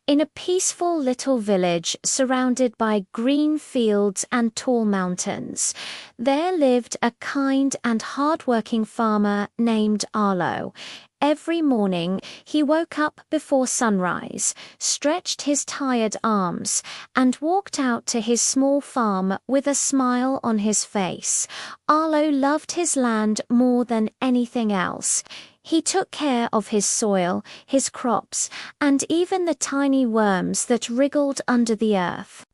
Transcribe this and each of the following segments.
In a peaceful little village surrounded by green fields and tall mountains, there lived a kind and hard-working farmer named Arlo. Every morning he woke up before sunrise, stretched his tired arms, and walked out to his small farm with a smile on his face. Arlo loved his land more than anything else. He took care of his soil, his crops, and even the tiny worms that wriggled under the earth.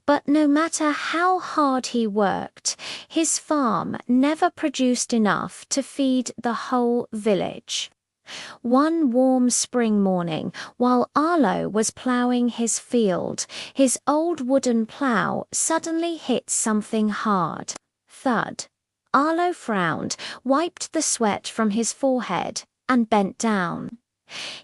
But no matter how hard he worked, his farm never produced enough to feed the whole village. One warm spring morning, while Arlo was ploughing his field, his old wooden plough suddenly hit something hard. Thud. Arlo frowned, wiped the sweat from his forehead, and bent down.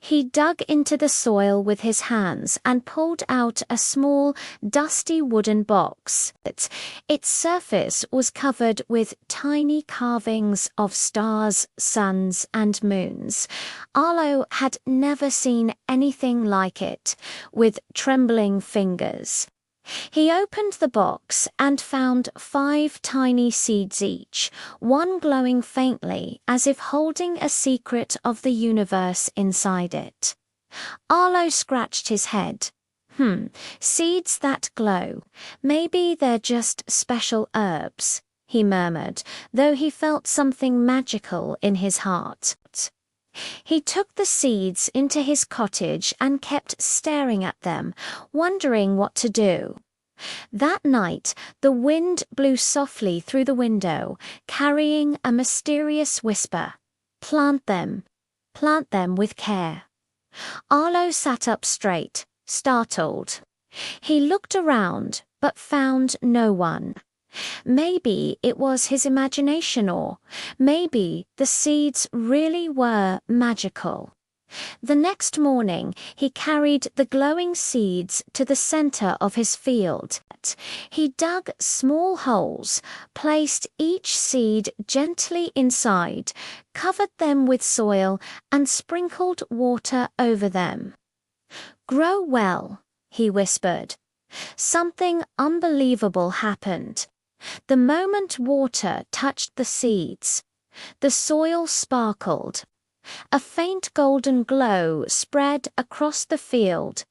He dug into the soil with his hands and pulled out a small, dusty wooden box. Its surface was covered with tiny carvings of stars, suns, and moons. Arlo had never seen anything like it. With trembling fingers, he opened the box and found 5 tiny seeds each, one glowing faintly as if holding a secret of the universe inside it. Arlo scratched his head. Seeds that glow. Maybe they're just special herbs, he murmured, though he felt something magical in his heart. He took the seeds into his cottage and kept staring at them, wondering what to do. That night, the wind blew softly through the window, carrying a mysterious whisper. Plant them with care. Arlo sat up straight, startled. He looked around, but found no one. Maybe it was his imagination, or maybe the seeds really were magical. The next morning, he carried the glowing seeds to the center of his field. He dug small holes, placed each seed gently inside, covered them with soil, and sprinkled water over them. "Grow well," he whispered. Something unbelievable happened. The moment water touched the seeds, the soil sparkled. A faint golden glow spread across the field,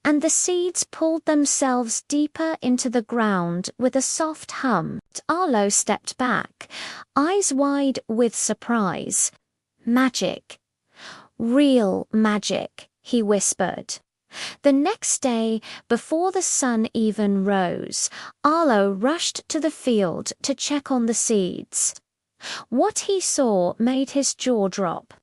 and the seeds pulled themselves deeper into the ground with a soft hum. Arlo stepped back, eyes wide with surprise. "Magic. Real magic," he whispered. The next day, before the sun even rose, Arlo rushed to the field to check on the seeds. What he saw made his jaw drop.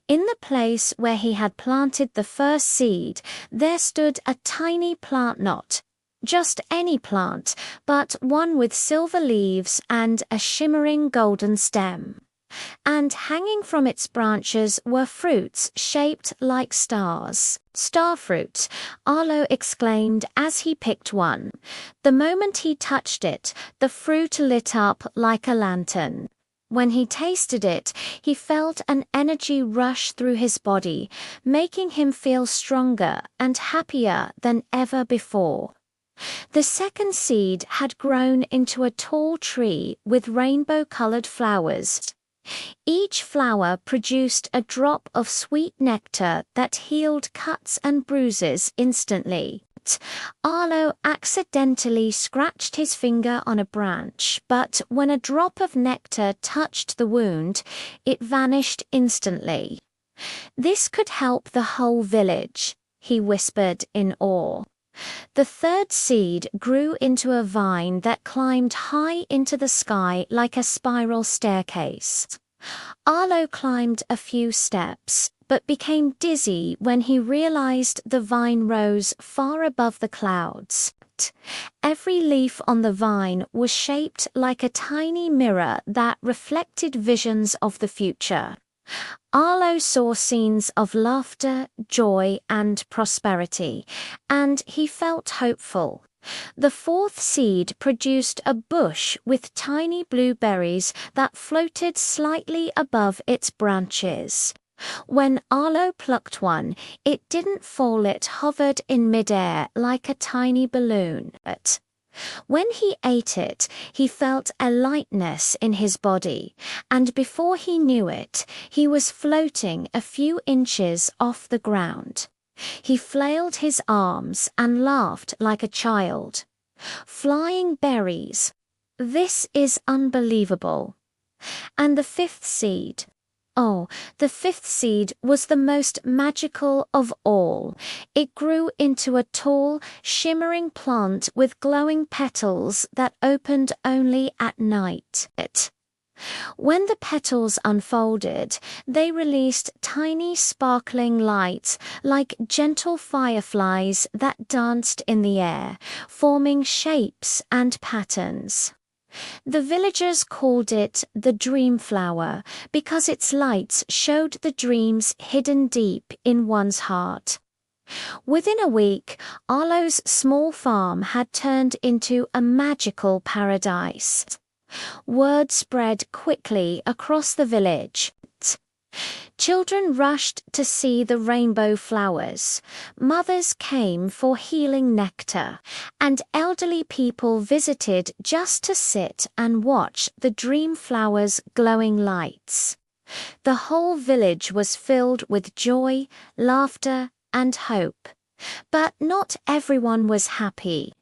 In the place where he had planted the first seed, there stood a tiny plant knot. Just any plant, but one with silver leaves and a shimmering golden stem. And hanging from its branches were fruits shaped like stars. "Starfruit," Arlo exclaimed as he picked one. The moment he touched it, the fruit lit up like a lantern. When he tasted it, he felt an energy rush through his body, making him feel stronger and happier than ever before. The second seed had grown into a tall tree with rainbow-colored flowers. Each flower produced a drop of sweet nectar that healed cuts and bruises instantly. Arlo accidentally scratched his finger on a branch, but when a drop of nectar touched the wound, it vanished instantly. "This could help the whole village," he whispered in awe. The third seed grew into a vine that climbed high into the sky like a spiral staircase. Arlo climbed a few steps, but became dizzy when he realized the vine rose far above the clouds. Every leaf on the vine was shaped like a tiny mirror that reflected visions of the future. Arlo saw scenes of laughter, joy, and prosperity, and he felt hopeful. The fourth seed produced a bush with tiny blueberries that floated slightly above its branches. When Arlo plucked one, it didn't fall, it hovered in midair like a tiny balloon. But when he ate it, he felt a lightness in his body, and before he knew it, he was floating a few inches off the ground. He flailed his arms and laughed like a child. Flying berries. This is unbelievable. And the fifth seed. Oh, the fifth seed was the most magical of all. It grew into a tall, shimmering plant with glowing petals that opened only at night. When the petals unfolded, they released tiny sparkling lights like gentle fireflies that danced in the air, forming shapes and patterns. The villagers called it the dream flower because its lights showed the dreams hidden deep in one's heart. Within a week, Arlo's small farm had turned into a magical paradise. Word spread quickly across the village. Children rushed to see the rainbow flowers, mothers came for healing nectar, and elderly people visited just to sit and watch the dream flowers' glowing lights. The whole village was filled with joy, laughter, and hope. But not everyone was happy.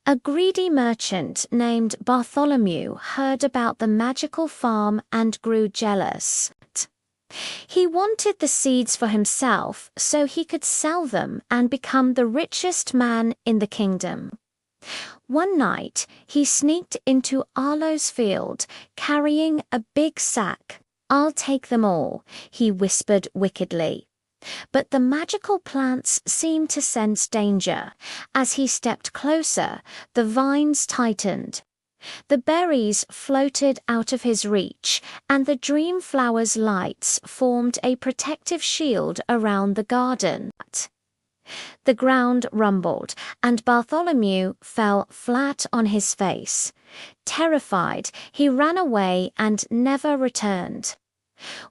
A greedy merchant named Bartholomew heard about the magical farm and grew jealous. He wanted the seeds for himself so he could sell them and become the richest man in the kingdom. One night, he sneaked into Arlo's field, carrying a big sack. "I'll take them all," he whispered wickedly. But the magical plants seemed to sense danger. As he stepped closer, the vines tightened. The berries floated out of his reach, and the dream flower's lights formed a protective shield around the garden. The ground rumbled, and Bartholomew fell flat on his face. Terrified, he ran away and never returned.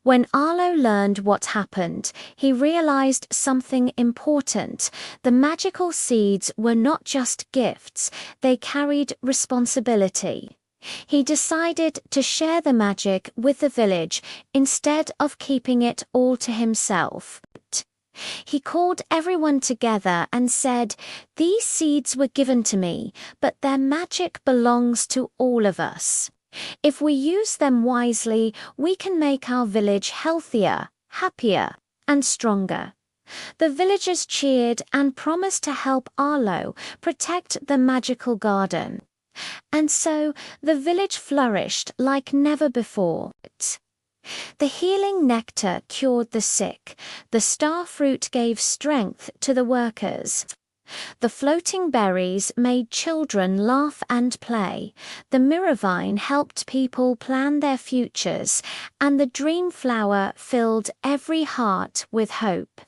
When Arlo learned what happened, he realized something important. The magical seeds were not just gifts, they carried responsibility. He decided to share the magic with the village instead of keeping it all to himself. He called everyone together and said, "These seeds were given to me, but their magic belongs to all of us. If we use them wisely, we can make our village healthier, happier, and stronger." The villagers cheered and promised to help Arlo protect the magical garden. And so the village flourished like never before. The healing nectar cured the sick, the starfruit gave strength to the workers. The floating berries made children laugh and play, the mirror vine helped people plan their futures, and the dream flower filled every heart with hope.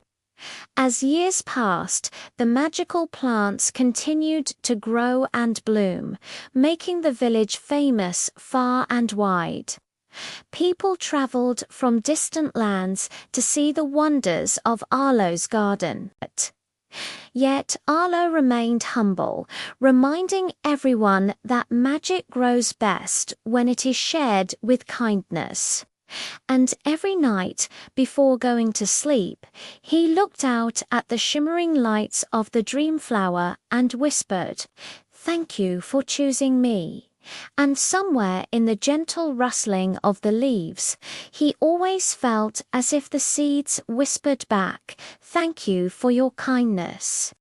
As years passed, the magical plants continued to grow and bloom, making the village famous far and wide. People traveled from distant lands to see the wonders of Arlo's garden. Yet Arlo remained humble, reminding everyone that magic grows best when it is shared with kindness. And every night, before going to sleep, he looked out at the shimmering lights of the dream flower and whispered, "Thank you for choosing me." And somewhere in the gentle rustling of the leaves, he always felt as if the seeds whispered back, "Thank you for your kindness."